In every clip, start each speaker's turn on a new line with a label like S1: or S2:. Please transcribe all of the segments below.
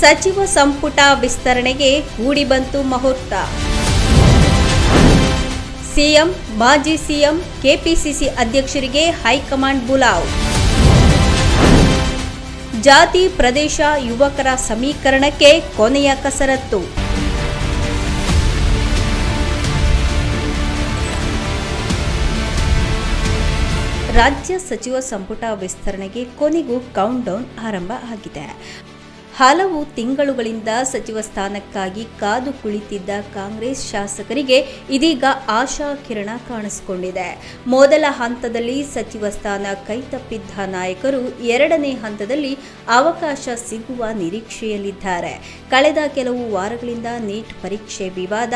S1: ಸಚಿವ ಸಂಪುಟ ವಿಸ್ತರಣೆಗೆ ಕೂಡಿ ಬಂತು ಮುಹೂರ್ತ. ಸಿಎಂ, ಮಾಜಿ ಸಿಎಂ, ಕೆಪಿಸಿಸಿ ಅಧ್ಯಕ್ಷರಿಗೆ ಹೈಕಮಾಂಡ್ ಬುಲಾವ್. ಜಾತಿ ಪ್ರದೇಶ ಯುವಕರ ಸಮೀಕರಣಕ್ಕೆ ಕೊನೆಯ ಕಸರತ್ತು. ರಾಜ್ಯ ಸಚಿವ ಸಂಪುಟ ವಿಸ್ತರಣೆಗೆ ಕೊನೆಗೂ ಕೌಂಟ್ ಡೌನ್ ಆರಂಭ ಆಗಿದೆ. ಹಲವು ತಿಂಗಳುಗಳಿಂದ ಸಚಿವ ಸ್ಥಾನಕ್ಕಾಗಿ ಕಾದು ಕುಳಿತಿದ್ದ ಕಾಂಗ್ರೆಸ್ ಶಾಸಕರಿಗೆ ಇದೀಗ ಆಶಾ ಕಿರಣ ಕಾಣಿಸಿಕೊಂಡಿದೆ. ಮೊದಲ ಹಂತದಲ್ಲಿ ಸಚಿವ ಸ್ಥಾನ ಕೈತಪ್ಪಿದ್ದ ನಾಯಕರು ಎರಡನೇ ಹಂತದಲ್ಲಿ ಅವಕಾಶ ಸಿಗುವ ನಿರೀಕ್ಷೆಯಲ್ಲಿದ್ದಾರೆ. ಕಳೆದ ಕೆಲವು ವಾರಗಳಿಂದ ನೀಟ್ ಪರೀಕ್ಷೆ ವಿವಾದ,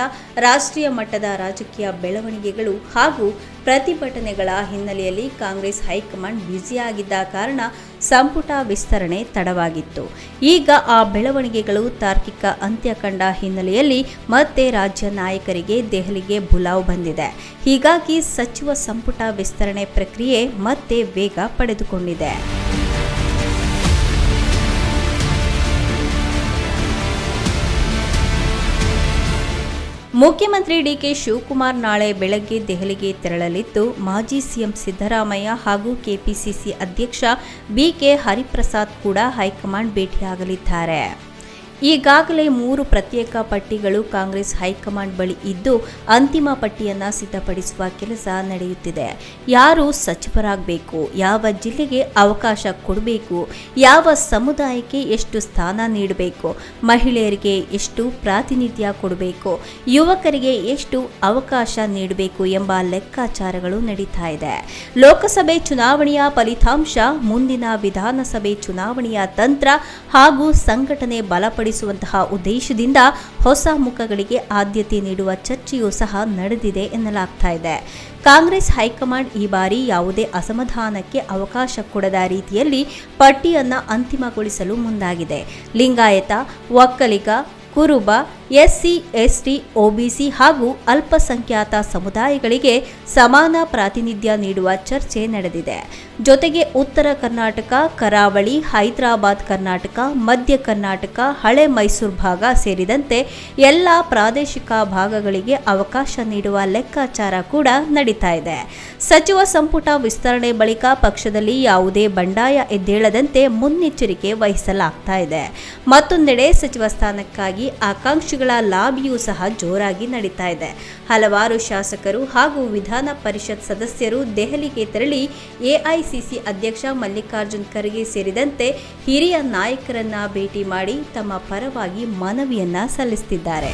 S1: ರಾಷ್ಟ್ರೀಯ ಮಟ್ಟದ ರಾಜಕೀಯ ಬೆಳವಣಿಗೆಗಳು ಹಾಗೂ ಪ್ರತಿಭಟನೆಗಳ ಹಿನ್ನೆಲೆಯಲ್ಲಿ ಕಾಂಗ್ರೆಸ್ ಹೈಕಮಾಂಡ್ ಬ್ಯುಸಿಯಾಗಿದ್ದ ಕಾರಣ ಸಂಪುಟ ವಿಸ್ತರಣೆ ತಡವಾಗಿತ್ತು. ಈಗ ಆ ಬೆಳವಣಿಗೆಗಳು ತಾರ್ಕಿಕ ಅಂತ್ಯ ಕಂಡ ಹಿನ್ನೆಲೆಯಲ್ಲಿ ಮತ್ತೆ ರಾಜ್ಯ ನಾಯಕರಿಗೆ ದೆಹಲಿಗೆ ಬುಲಾವ್ ಬಂದಿದೆ. ಹೀಗಾಗಿ ಸಚಿವ ಸಂಪುಟ ವಿಸ್ತರಣೆ ಪ್ರಕ್ರಿಯೆ ಮತ್ತೆ ವೇಗ ಪಡೆದುಕೊಂಡಿದೆ. ಮುಖ್ಯಮಂತ್ರಿ ಡಿಕೆ ಶಿವಕುಮಾರ್ ನಾಳೆ ಬೆಳಗ್ಗೆ ದೆಹಲಿಗೆ ತೆರಳಲಿದ್ದು, ಮಾಜಿ ಸಿಎಂ ಸಿದ್ದರಾಮಯ್ಯ ಹಾಗೂ ಕೆಪಿಸಿಸಿ ಅಧ್ಯಕ್ಷ ಬಿಕೆ ಹರಿಪ್ರಸಾದ್ ಕೂಡ ಹೈಕಮಾಂಡ್ ಭೇಟಿಯಾಗಲಿದ್ದಾರೆ. ಈಗಾಗಲೇ 3 ಪ್ರತ್ಯೇಕ ಪಟ್ಟಿಗಳು ಕಾಂಗ್ರೆಸ್ ಹೈಕಮಾಂಡ್ ಬಳಿ ಇದ್ದು, ಅಂತಿಮ ಪಟ್ಟಿಯನ್ನು ಸಿದ್ಧಪಡಿಸುವ ಕೆಲಸ ನಡೆಯುತ್ತಿದೆ. ಯಾರು ಸಚಿವರಾಗಬೇಕು, ಯಾವ ಜಿಲ್ಲೆಗೆ ಅವಕಾಶ ಕೊಡಬೇಕು, ಯಾವ ಸಮುದಾಯಕ್ಕೆ ಎಷ್ಟು ಸ್ಥಾನ ನೀಡಬೇಕು, ಮಹಿಳೆಯರಿಗೆ ಎಷ್ಟು ಪ್ರಾತಿನಿಧ್ಯ ಕೊಡಬೇಕು, ಯುವಕರಿಗೆ ಎಷ್ಟು ಅವಕಾಶ ನೀಡಬೇಕು ಎಂಬ ಲೆಕ್ಕಾಚಾರಗಳು ನಡೀತಾ ಇದೆ. ಲೋಕಸಭೆ ಚುನಾವಣೆಯ ಫಲಿತಾಂಶ, ಮುಂದಿನ ವಿಧಾನಸಭೆ ಚುನಾವಣೆಯ ತಂತ್ರ ಹಾಗೂ ಸಂಘಟನೆ ಬಲಪಡಿಸುವಂತಹ ಉದ್ದೇಶದಿಂದ ಹೊಸ ಮುಖಗಳಿಗೆ ಆದ್ಯತೆ ನೀಡುವ ಚರ್ಚೆಯೂ ಸಹ ನಡೆದಿದೆ ಎನ್ನಲಾಗ್ತಾ ಇದೆ. ಕಾಂಗ್ರೆಸ್ ಹೈಕಮಾಂಡ್ ಈ ಬಾರಿ ಯಾವುದೇ ಅಸಮಾಧಾನಕ್ಕೆ ಅವಕಾಶ ಕೊಡದ ರೀತಿಯಲ್ಲಿ ಪಟ್ಟಿಯನ್ನು ಅಂತಿಮಗೊಳಿಸಲು ಮುಂದಾಗಿದೆ. ಲಿಂಗಾಯತ, ಒಕ್ಕಲಿಗ, ಕುರುಬ, ಎಸ್ಸಿ, ಎಸ್ಟಿ, ಒಬಿಸಿ ಹಾಗೂ ಅಲ್ಪಸಂಖ್ಯಾತ ಸಮುದಾಯಗಳಿಗೆ ಸಮಾನ ಪ್ರಾತಿನಿಧ್ಯ ನೀಡುವ ಚರ್ಚೆ ನಡೆದಿದೆ. ಜೊತೆಗೆ ಉತ್ತರ ಕರ್ನಾಟಕ, ಕರಾವಳಿ, ಹೈದರಾಬಾದ್ ಕರ್ನಾಟಕ, ಮಧ್ಯ ಕರ್ನಾಟಕ, ಹಳೆ ಮೈಸೂರು ಭಾಗ ಸೇರಿದಂತೆ ಎಲ್ಲ ಪ್ರಾದೇಶಿಕ ಭಾಗಗಳಿಗೆ ಅವಕಾಶ ನೀಡುವ ಲೆಕ್ಕಾಚಾರ ಕೂಡ ನಡೀತಾ ಇದೆ. ಸಚಿವ ಸಂಪುಟ ವಿಸ್ತರಣೆ ಬಳಿಕ ಪಕ್ಷದಲ್ಲಿ ಯಾವುದೇ ಬಂಡಾಯ ಎದ್ದೇಳದಂತೆ ಮುನ್ನೆಚ್ಚರಿಕೆ ವಹಿಸಲಾಗ್ತಾ ಇದೆ. ಮತ್ತೊಂದೆಡೆ ಸಚಿವ ಸ್ಥಾನಕ್ಕಾಗಿ ಆಕಾಂಕ್ಷಿಗಳ ಲಾಬಿಯೂ ಸಹ ಜೋರಾಗಿ ನಡೀತಾ ಇದೆ. ಹಲವಾರು ಶಾಸಕರು ಹಾಗೂ ವಿಧಾನ ಪರಿಷತ್ ಸದಸ್ಯರು ದೆಹಲಿಗೆ ತೆರಳಿ ಎಐಸಿಸಿ ಅಧ್ಯಕ್ಷ ಮಲ್ಲಿಕಾರ್ಜುನ್ ಖರ್ಗೆ ಸೇರಿದಂತೆ ಹಿರಿಯ ನಾಯಕರನ್ನ ಭೇಟಿ ಮಾಡಿ ತಮ್ಮ ಪರವಾಗಿ ಮನವಿಯನ್ನ ಸಲ್ಲಿಸುತ್ತಿದ್ದಾರೆ.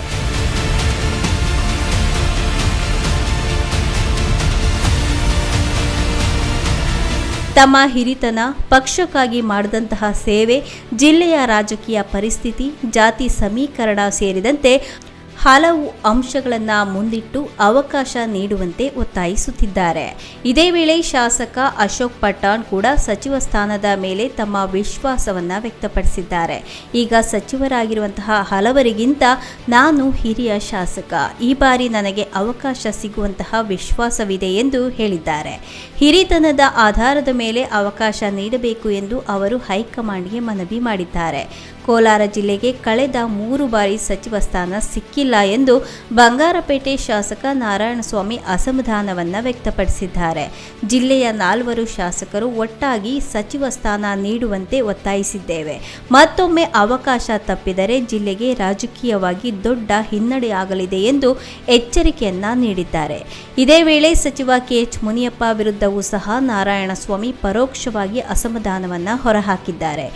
S1: ತಮ್ಮ ಹಿರಿತನ, ಪಕ್ಷಕ್ಕಾಗಿ ಮಾಡಿದಂತಹ ಸೇವೆ, ಜಿಲ್ಲೆಯ ರಾಜಕೀಯ ಪರಿಸ್ಥಿತಿ, ಜಾತಿ ಸಮೀಕರಣ ಸೇರಿದಂತೆ ಹಲವು ಅಂಶಗಳನ್ನು ಮುಂದಿಟ್ಟು ಅವಕಾಶ ನೀಡುವಂತೆ ಒತ್ತಾಯಿಸುತ್ತಿದ್ದಾರೆ. ಇದೇ ವೇಳೆ ಶಾಸಕ ಅಶೋಕ್ ಪಠಾಣ್ ಕೂಡ ಸಚಿವ ಸ್ಥಾನದ ಮೇಲೆ ತಮ್ಮ ವಿಶ್ವಾಸವನ್ನು ವ್ಯಕ್ತಪಡಿಸಿದ್ದಾರೆ. ಈಗ ಸಚಿವರಾಗಿರುವಂತಹ ಹಲವರಿಗಿಂತ ನಾನು ಹಿರಿಯ ಶಾಸಕ, ಈ ಬಾರಿ ನನಗೆ ಅವಕಾಶ ಸಿಗುವಂತಹ ವಿಶ್ವಾಸವಿದೆ ಎಂದು ಹೇಳಿದ್ದಾರೆ. ಹಿರಿತನದ ಆಧಾರದ ಮೇಲೆ ಅವಕಾಶ ನೀಡಬೇಕು ಎಂದು ಅವರು ಹೈಕಮಾಂಡ್ಗೆ ಮನವಿ ಮಾಡಿದ್ದಾರೆ. ಕೋಲಾರ ಜಿಲ್ಲೆಗೆ ಕಳೆದ 3 ಬಾರಿ ಸಚಿವ ಸ್ಥಾನ ಸಿಕ್ಕಿಲ್ಲ ಎಂದು ಬಂಗಾರಪೇಟೆ ಶಾಸಕ ನಾರಾಯಣಸ್ವಾಮಿ ಅಸಮಾಧಾನವನ್ನು ವ್ಯಕ್ತಪಡಿಸಿದ್ದಾರೆ. ಜಿಲ್ಲೆಯ 4 ಶಾಸಕರು ಒಟ್ಟಾಗಿ ಸಚಿವ ಸ್ಥಾನ ನೀಡುವಂತೆ ಒತ್ತಾಯಿಸಿದ್ದೇವೆ. ಮತ್ತೊಮ್ಮೆ ಅವಕಾಶ ತಪ್ಪಿದರೆ ಜಿಲ್ಲೆಗೆ ರಾಜಕೀಯವಾಗಿ ದೊಡ್ಡ ಹಿನ್ನಡೆಯಾಗಲಿದೆ ಎಂದು ಎಚ್ಚರಿಕೆಯನ್ನ ನೀಡಿದ್ದಾರೆ. ಇದೇ ವೇಳೆ ಸಚಿವ ಕೆಎಚ್ ಮುನಿಯಪ್ಪ ವಿರುದ್ಧವೂ ಸಹ ನಾರಾಯಣಸ್ವಾಮಿ ಪರೋಕ್ಷವಾಗಿ ಅಸಮಾಧಾನವನ್ನು ಹೊರಹಾಕಿದ್ದಾರೆ.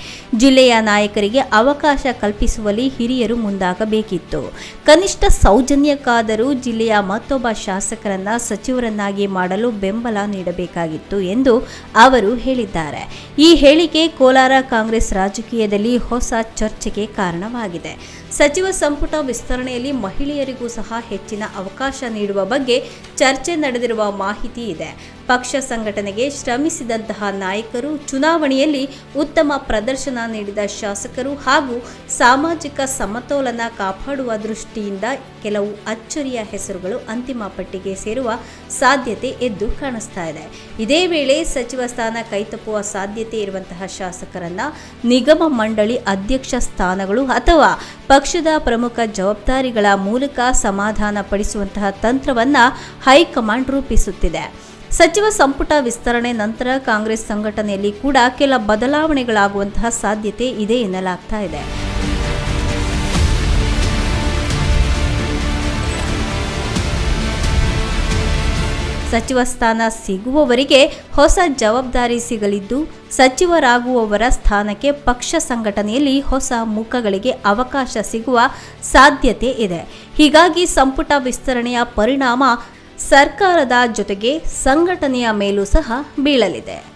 S1: ಜಿಲ್ಲೆಯ ನಾಯಕರಿಗೆ ಅವಕಾಶ ಕಲ್ಪಿಸುವಲ್ಲಿ ಹಿರಿಯರು ಮುಂದಾಗಬೇಕಿತ್ತು. ಕನಿಷ್ಠ ಸೌಜನ್ಯಕ್ಕಾದರೂ ಜಿಲ್ಲೆಯ ಮತ್ತೊಬ್ಬ ಶಾಸಕರನ್ನ ಸಚಿವರನ್ನಾಗಿ ಮಾಡಲು ಬೆಂಬಲ ನೀಡಬೇಕಾಗಿತ್ತು ಎಂದು ಅವರು ಹೇಳಿದ್ದಾರೆ. ಈ ಹೇಳಿಕೆ ಕೋಲಾರ ಕಾಂಗ್ರೆಸ್ ರಾಜಕೀಯದಲ್ಲಿ ಹೊಸ ಚರ್ಚೆಗೆ ಕಾರಣವಾಗಿದೆ. ಸಚಿವ ಸಂಪುಟ ವಿಸ್ತರಣೆಯಲ್ಲಿ ಮಹಿಳೆಯರಿಗೂ ಸಹ ಹೆಚ್ಚಿನ ಅವಕಾಶ ನೀಡುವ ಬಗ್ಗೆ ಚರ್ಚೆ ನಡೆದಿರುವ ಮಾಹಿತಿ ಇದೆ. ಪಕ್ಷ ಸಂಘಟನೆಗೆ ಶ್ರಮಿಸಿದಂತಹ ನಾಯಕರು, ಚುನಾವಣೆಯಲ್ಲಿ ಉತ್ತಮ ಪ್ರದರ್ಶನ ನೀಡಿದ ಶಾಸಕರು ಹಾಗೂ ಸಾಮಾಜಿಕ ಸಮತೋಲನ ಕಾಪಾಡುವ ದೃಷ್ಟಿಯಿಂದ ಕೆಲವು ಅಚ್ಚರಿಯ ಹೆಸರುಗಳು ಅಂತಿಮ ಪಟ್ಟಿಗೆ ಸೇರುವ ಸಾಧ್ಯತೆ ಎದ್ದು ಕಾಣಿಸ್ತಾ ಇದೆ. ಇದೇ ವೇಳೆ ಸಚಿವ ಸ್ಥಾನ ಕೈತಪ್ಪುವ ಸಾಧ್ಯತೆ ಇರುವಂತಹ ಶಾಸಕರನ್ನ ನಿಗಮ ಮಂಡಳಿ ಅಧ್ಯಕ್ಷ ಸ್ಥಾನಗಳು ಅಥವಾ ಪಕ್ಷದ ಪ್ರಮುಖ ಜವಾಬ್ದಾರಿಗಳ ಮೂಲಕ ಸಮಾಧಾನ ಪಡಿಸುವಂತಹ ತಂತ್ರವನ್ನ ಹೈಕಮಾಂಡ್ ರೂಪಿಸುತ್ತಿದೆ. ಸಚಿವ ಸಂಪುಟ ವಿಸ್ತರಣೆ ನಂತರ ಕಾಂಗ್ರೆಸ್ ಸಂಘಟನೆಯಲ್ಲಿ ಕೂಡ ಕೆಲ ಬದಲಾವಣೆಗಳಾಗುವಂತಹ ಸಾಧ್ಯತೆ ಇದೆ ಎನ್ನಲಾಗ್ತಾ ಇದೆ. ಸಚಿವ ಸ್ಥಾನ ಸಿಗುವವರಿಗೆ ಹೊಸ ಜವಾಬ್ದಾರಿ ಸಿಗಲಿದ್ದು, ಸಚಿವರಾಗುವವರ ಸ್ಥಾನಕ್ಕೆ ಪಕ್ಷ ಸಂಘಟನೆಯಲ್ಲಿ ಹೊಸ ಮುಖಗಳಿಗೆ ಅವಕಾಶ ಸಿಗುವ ಸಾಧ್ಯತೆ ಇದೆ. ಹೀಗಾಗಿ ಸಂಪುಟ ವಿಸ್ತರಣೆಯ ಪರಿಣಾಮ ಸರ್ಕಾರದ ಜೊತೆಗೆ ಸಂಘಟನೆಯ ಮೇಲೂ ಸಹ ಬೀಳಲಿದೆ.